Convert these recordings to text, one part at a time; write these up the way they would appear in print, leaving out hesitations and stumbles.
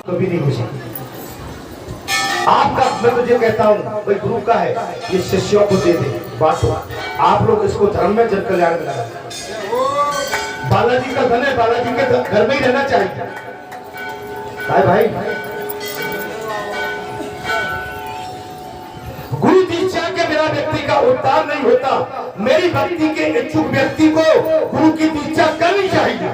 कभी नहीं हो सकती। आपका मैं तुझे कहता हूँ भाई गुरु का है, ये शिष्यों को दे दे, बात हो। आप लोग इसको धर्म में जन कल्याण में लगा। बालाजी का धन है, बालाजी के घर में ही रहना चाहिए भाई। गुरु दीक्षा के बिना व्यक्ति का उद्धार नहीं होता। मेरी भक्ति के इच्छुक व्यक्ति को गुरु की दीक्षा करनी चाहिए।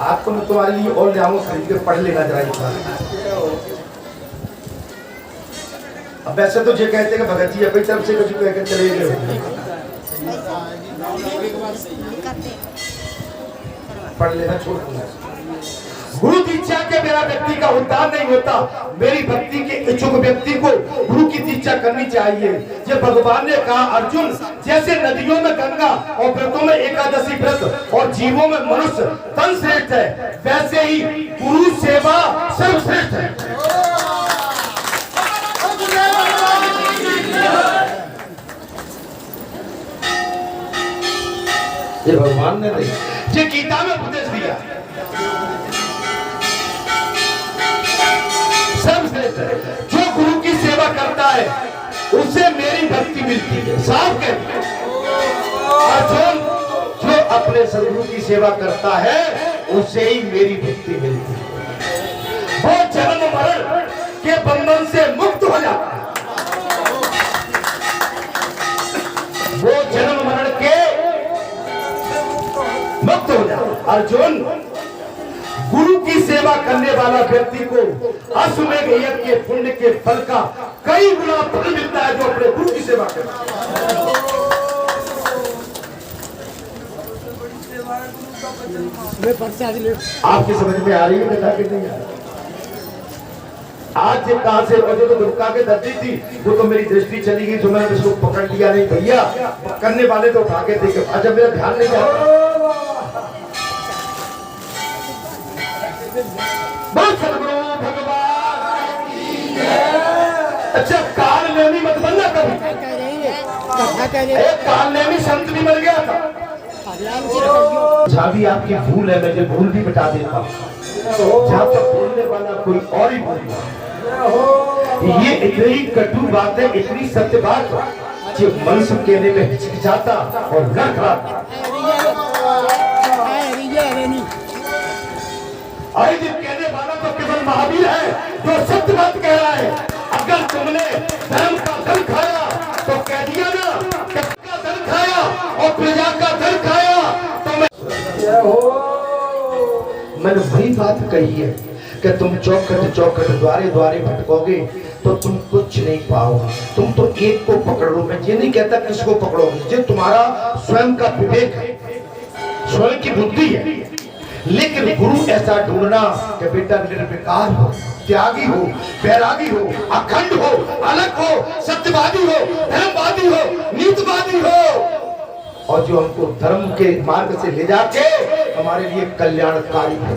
आपको मैं तुम्हारे लिए और जाऊँ खरीद के पढ़ लेना जरा। अब वैसे तो ये कहते हैं कि भगत जी अपनी तरफ से कुछ कहकर चले गए, पढ़ लेना छोड़ दूंगा। गुरु दीक्षा के बिना व्यक्ति का उद्धार नहीं होता। मेरी भक्ति के इच्छुक व्यक्ति को गुरु की दीक्षा करनी चाहिए। ये भगवान ने कहा अर्जुन, जैसे नदियों में गंगा और व्रतों में एकादशी व्रत और जीवों में मनुष्य तन श्रेष्ठ है, वैसे ही गुरु सेवा सर्वश्रेष्ठ है। ये भगवान ने दिया, ये गीता में उपदेश दिया। जो गुरु की सेवा करता है उसे मेरी भक्ति मिलती है, साफ कहते हैं। और जो अपने सदगुरु की सेवा करता है उसे ही मेरी भक्ति मिलती है। वो जन्म मरण के बंधन से मुक्त हो जाता है। वो जन्म मरण के मुक्त हो जाता। अर्जुन, गुरु की सेवा करने वाला व्यक्ति को अश्वमेध यज्ञ के पुण्य के फल का कई गुना फल मिलता है जो अपने गुरु की सेवा करता है। आपकी समझ में आ रही है कथा कि नहीं आ रही? आज ये कहां से तो दुर्गा के दर्दी थी, वो तो मेरी दृष्टि चली गई, जो मैंने उसको पकड़ लिया नहीं भैया, करने वाले तो उठा के थे। अच्छा मेरा ध्यान नहीं जाता। अच्छा काल नेमी मत बनना कभी। काल नेमी संत भी बन गया था। जहाँ भी आपकी भूल है मैं भूल भी बता देता हूँ। जहाँ तक बोलने वाला कोई और ही बोल रहा, ये इतनी कटु बात है, इतनी सत्य बात जो मनुष्य कहने में हिचकिचाता और घर खराब। कहने वाला तो केवल महावीर है जो सत्य बात कह रहा है। अगर तुमने धर्म का धन खाया तो कह दिया ना, का धन खाया और प्रजा का धन खाया तो मैंने वही बात कही है कि तुम चौखट चौखट द्वारे द्वारे भटकोगे तो तुम कुछ नहीं पाओगे। तुम तो एक को पकड़ लो। मैं ये नहीं कहता किसको पकड़ोगे, जो तुम्हारा स्वयं का विवेक है, स्वयं की बुद्धि है। लेकिन गुरु ऐसा ढूंढना कि बेटा निर्विकार हो, त्यागी हो, बैरागी हो, अखंड हो, अलग हो, सत्यवादी हो, धर्मवादी हो, नीतिवादी हो, और जो हमको धर्म के मार्ग से ले जाके हमारे लिए कल्याणकारी हो।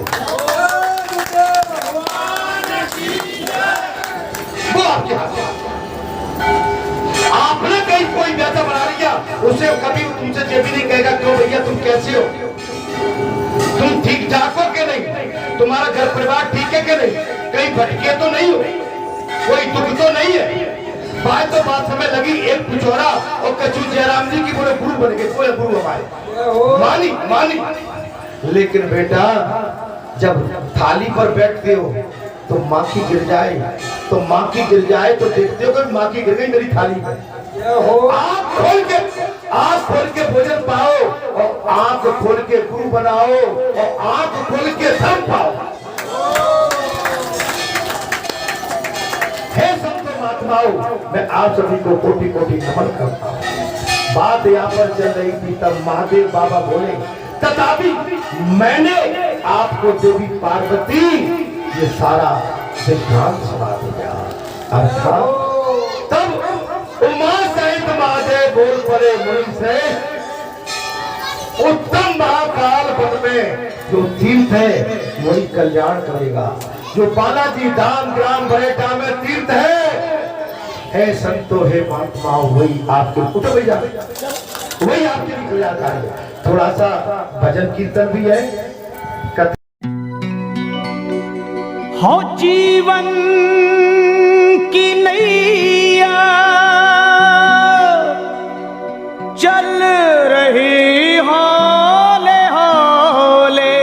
वो आपके हाथ में। आपने कहीं कोई व्यथा बना लिया, उसे कभी तुमसे ये भी नहीं कहेगा क्यों भैया तुम कैसे हो, तुम ठीक ठाक हो कि नहीं, तुम्हारा घर परिवार ठीक है कि नहीं, कहीं भटके तो नहीं हो, कोई दुख तो नहीं है। बात तो बात समय लगी, एक पिछोरा और कचू जयराम जी की बोले गुरु बन गए, बोले गुरु हमारे मानी। लेकिन बेटा जब थाली पर बैठते हो तो माँ की गिर जाए, तो माँ की गिर जाए तो देखते हो कि माँ की गिर गई मेरी थाली में। आँख खोल के भोजन पाओ और आँख खोल के गुरु बनाओ और आँख खोल के धर्म पाओ। हे संतो महात्माओं, मैं आप सभी को कोटि कोटि नमन करता हूँ। बात यहाँ पर चल रही थी तब महादेव बाबा बोले, तथापि मैंने आपको देवी पार्वती ये सारा सिद्धांत सुना दिया। अर्थात तब उमा सहित महादेव बोल पड़े मुनि से, उत्तम महाकाल वन में जो तीर्थ है वही कल्याण करेगा, जो बालाजी धाम ग्राम बरेटा में तीर्थ है संतो हे महात्माओं वही आपके उठो भैया, वही आपके लिए कल्याणकारी है। थोड़ा सा भजन कीर्तन भी है, हो जीवन की नैया चल रही हौले हौले,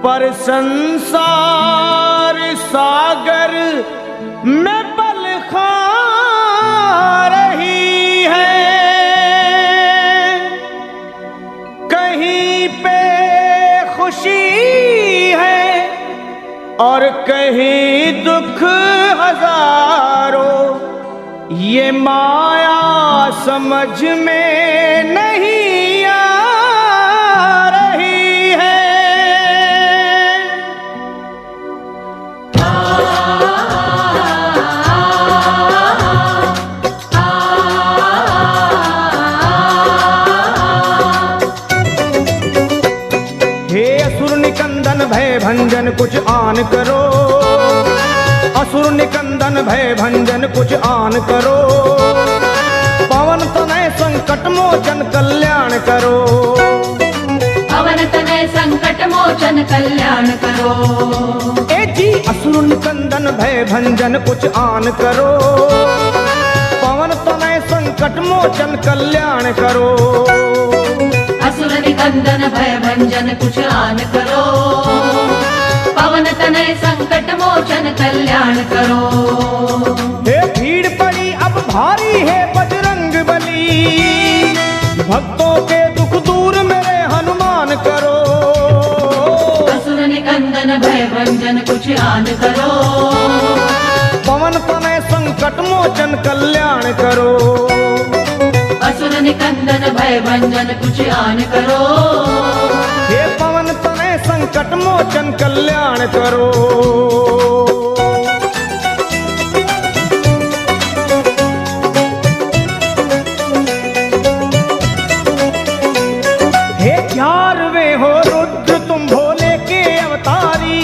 पर संसार सागर में पल खा रही है। कहीं पे खुशी है और कहीं दुख हजारों, ये माया समझ में नहीं आ रही है। हे असुर निकंदन भय भंजन कुछ आन करो, असुर निकंदन भय भंजन कुछ आन करो, पवन तनय संकट मोचन कल्याण करो, पवन तनय संकट मोचन कल्याण करो। ए जी असुर निकंदन भय भंजन कुछ आन करो, पवन तनय संकट मोचन कल्याण करो, असुर निकंदन भय भंजन कुछ आन करो, पवन तनय संकट मोचन कल्याण करो। हे भीड़ पड़ी अब भारी है बजरंग बली, भक्तों के दुख दूर मेरे हनुमान करो, असुर निकंदन भय भंजन कुछ आन करो, पवन तनय संकट मोचन कल्याण करो, असुर निकंदन भय भंजन कुछ आन करो, हे पवन तनय संकट मोचन कल्याण करो। हे 11वें हो रुद्र तुम भोले के अवतारी,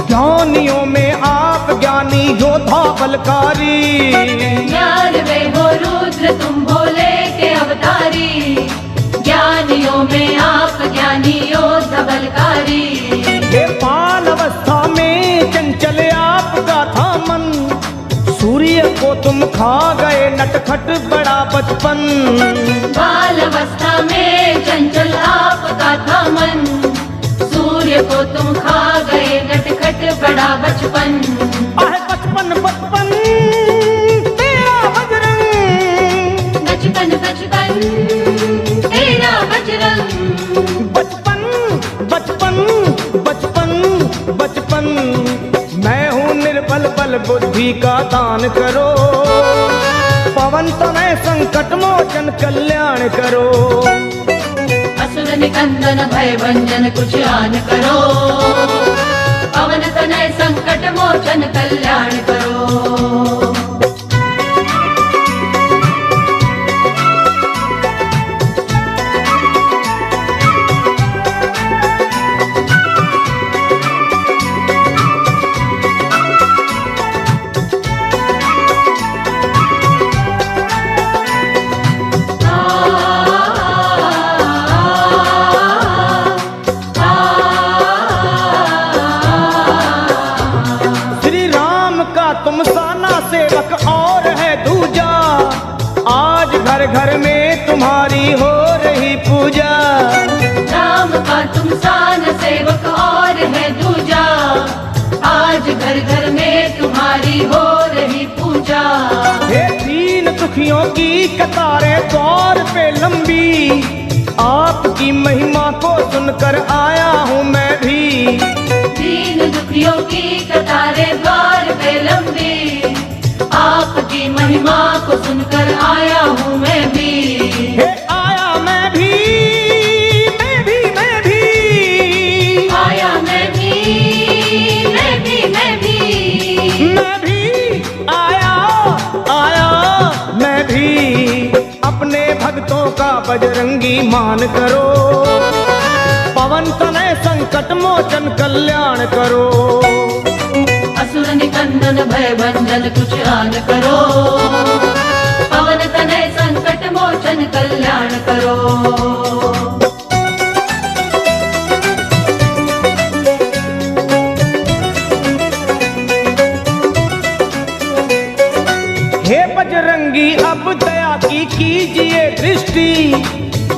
ज्ञानियों में आप ज्ञानी योद्धा बलकारी, 11वें हो रुद्र तुम भोले के अवतारी, ज्ञानियों में आप ज्ञानी योद्धा बलकारी। हे बाल अवस्था में चंचल आपका था मन, सूर्य को तुम खा गए नटखट बड़ा बचपन, बाल अवस्था में चंचल आपका था मन, सूर्य को तुम खा गए नटखट बड़ा बचपन। आह बचपन बचपन तेरा बजरंग, बचपन बचपन तेरा बजरंग, बचपन बचपन बचपन बचपन, मैं हूँ निर्बल बल बुद्धि का दान करो, पवन तनय संकट मोचन कल्याण करो, असुर निकंदन भय भंजन कुछ आन करो, पवन तनय संकट मोचन कल्याण करो। तुम साना सेवक और है दूजा, आज घर घर में तुम्हारी हो रही पूजा, राम का तुम सान सेवक और है दूजा, आज घर घर में तुम्हारी हो रही पूजा। हे दीन दुखियों की कतारें द्वार पे लंबी, आपकी महिमा को सुनकर आया हूँ मैं भी, दीन दुखियों की कतारें द्वार पे लंबी, आपकी महिमा को सुनकर आया हूँ मैं भी। हे आया मैं भी मैं भी मैं भी, आया मैं भी मैं भी मैं भी, मैं भी आया आया मैं भी, अपने भक्तों का बजरंगी मान करो, पवन तनय संकट मोचन कल्याण करो, असुर निकंदन भय भंजन कुछ आन करो, पवन तनय संकट मोचन कल्याण करो।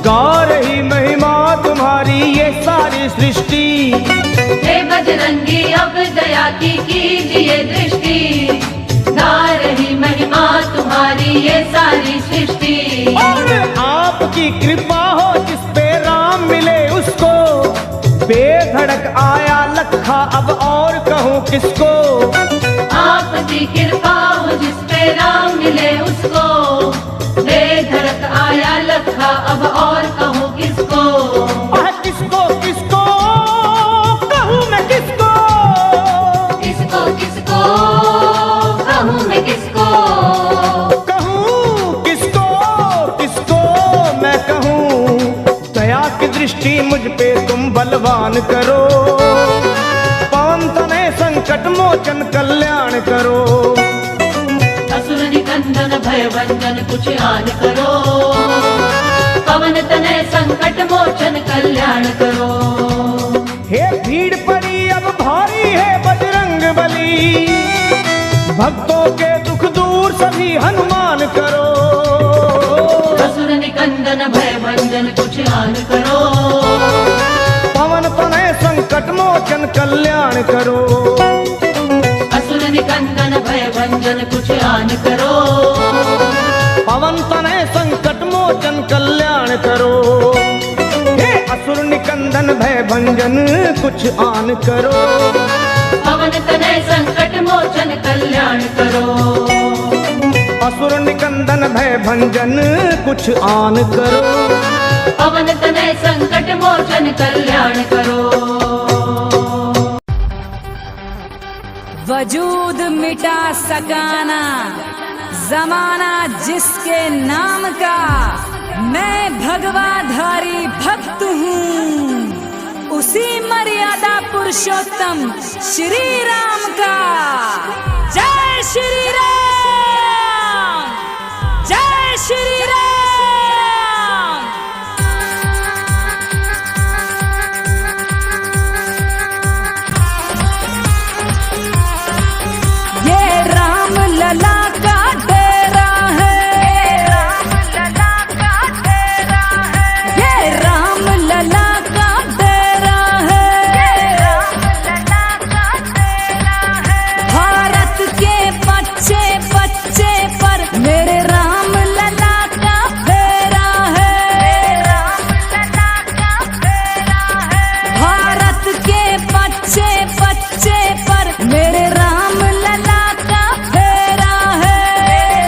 गा रही महिमा तुम्हारी ये सारी सृष्टि। हे बजरंगी अब दया की कीजिए दृष्टि, गा रही महिमा तुम्हारी ये सारी सृष्टि। और आपकी कृपा हो जिस पे राम मिले उसको, बेधड़क आया लखा अब और कहूँ किसको। आपकी कृपा हो जिस पे राम मिले उसको, बेधड़क आया लखा अब और कहूँ किसको। किसको किसको कहूँ मैं किसको, किसको किसको कहूँ मैं किसको, कहूँ किसको किसको मैं कहूँ। दया की दृष्टि मुझ पे तुम बलवान करो, पवन तनय संकट मोचन कल्याण करो। असुर निकंदन भय भंजन कुछ आन करो, पवन तनय संकट मोचन कल्याण करो। हे भीड़ पड़ी अब भारी है बजरंग बली, भक्तों के दुख दूर सभी हनुमान करो। असुर निकंदन भय भंजन कुछ आन करो, पवन तनय संकट मोचन कल्याण करो। असुर निकंदन भय भंजन कुछ आन करो, पवन तनय संकट मोचन कल्याण करो। हे असुर निकंदन भय भंजन कुछ आन करो, पवन तनय संकट मोचन कल्याण करो। असुर निकंदन भय भंजन कुछ आन करो, पवन तनय संकट मोचन कल्याण करो। वजूद मिटा सकाना जमाना जिसके नाम का, मैं भगवाधारी भक्त हूँ उसी मर्यादा पुरुषोत्तम श्री राम का। जय श्री राम, जय श्री राम। ये राम लला का डेरा है, राम लला का डेरा है, ये राम लला का डेरा है, राम लला का डेरा है। भारत के बच्चे बच्चे पर मेरे राम लला का फेरा है, राम लला का फेरा है। भारत के बच्चे बच्चे पर मेरे राम लला का फेरा है,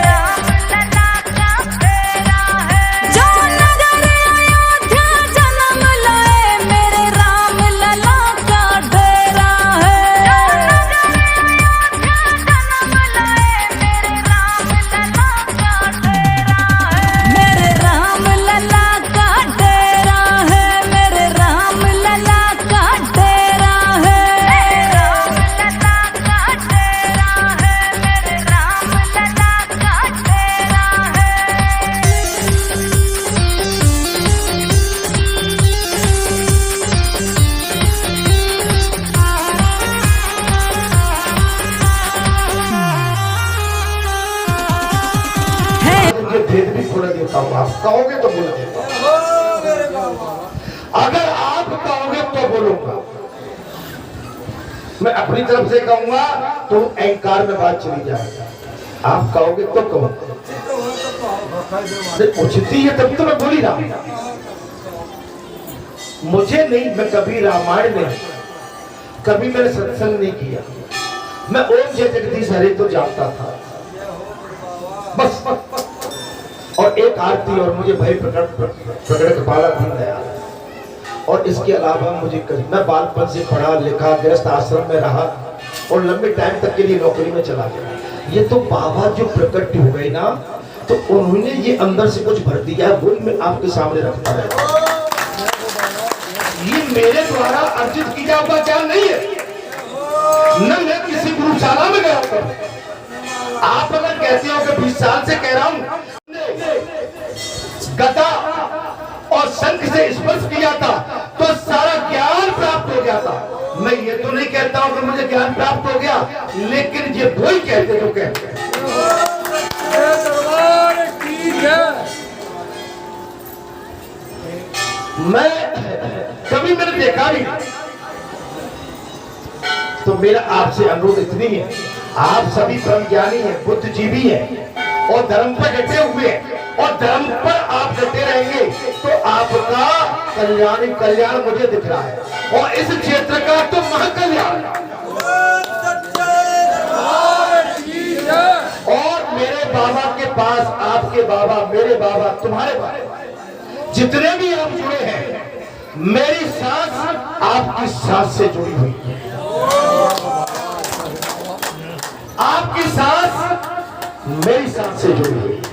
राम लला का फेरा है। जो नगर अयोध्या जन्म लाए मेरे राम लला का डेरा है, जो नगर अयोध्या जन्म लाए मेरे राम लला का डेरा है। मेरे राम लला का डेरा है, मेरे राम लला का डेरा है, राम लला का डेरा है, मेरे राम लला का डेरा है। ये भेद भी खोल देता हूँ, आप कहोगे तो बोल देता हूँ। अगर आप कहोगे तो बोलूंगा, मैं अपनी तरफ से कहूंगा तो अहंकार में बात चली जाएगी। आप कहोगे तो कहूंगा, उचिती है तब तो मैं बोली रहा हूं। मुझे नहीं, मैं कभी रामायण नहीं, कभी मैंने सत्संग नहीं किया। मैं ओम जय जगदीश हरे तो जानता था बस, और एक आरती और मुझे भय प्रकट कृपाला दीन दयाल। और इसके अलावा मुझे मैं बालपन से पढ़ा लिखा, गृहस्थ आश्रम में रहा और लंबे टाइम तक के लिए नौकरी में चला गया। ये तो बाबा जो प्रकट हो गए ना, तो उन्होंने ये अंदर से कुछ भर दिया, वही मैं आपके सामने रखता है। ये मेरे द्वारा अर्जित किया हुआ ज्ञान नहीं है, न मैं किसी गुरुशाला में गया हूं। आप अगर कहते हो कि 20 साल से कह रहा हूं, गदा और शंख से स्पर्श किया था तो सारा ज्ञान प्राप्त हो गया था। मैं ये तो नहीं कहता हूं कि मुझे ज्ञान प्राप्त हो गया, लेकिन ये वही कहते जो कहते हैं। मैं कभी मैंने देखा नहीं। तो मेरा आपसे अनुरोध इतनी है, आप सभी ब्रह्म ज्ञानी हैं, बुद्धिजीवी हैं और धर्म पर डटे हुए हैं और धर्म पर आप डटे रहेंगे तो आपका कल्याण ही कल्याण मुझे दिख रहा है और इस क्षेत्र का तो महाकल्याण। और मेरे बाबा के पास, आपके बाबा, मेरे बाबा, तुम्हारे बाबा, जितने भी आप जुड़े हैं, मेरी सांस आपकी सांस से जुड़ी हुई है। आपकी सांस मेरी सांस से जुड़ी हुई है।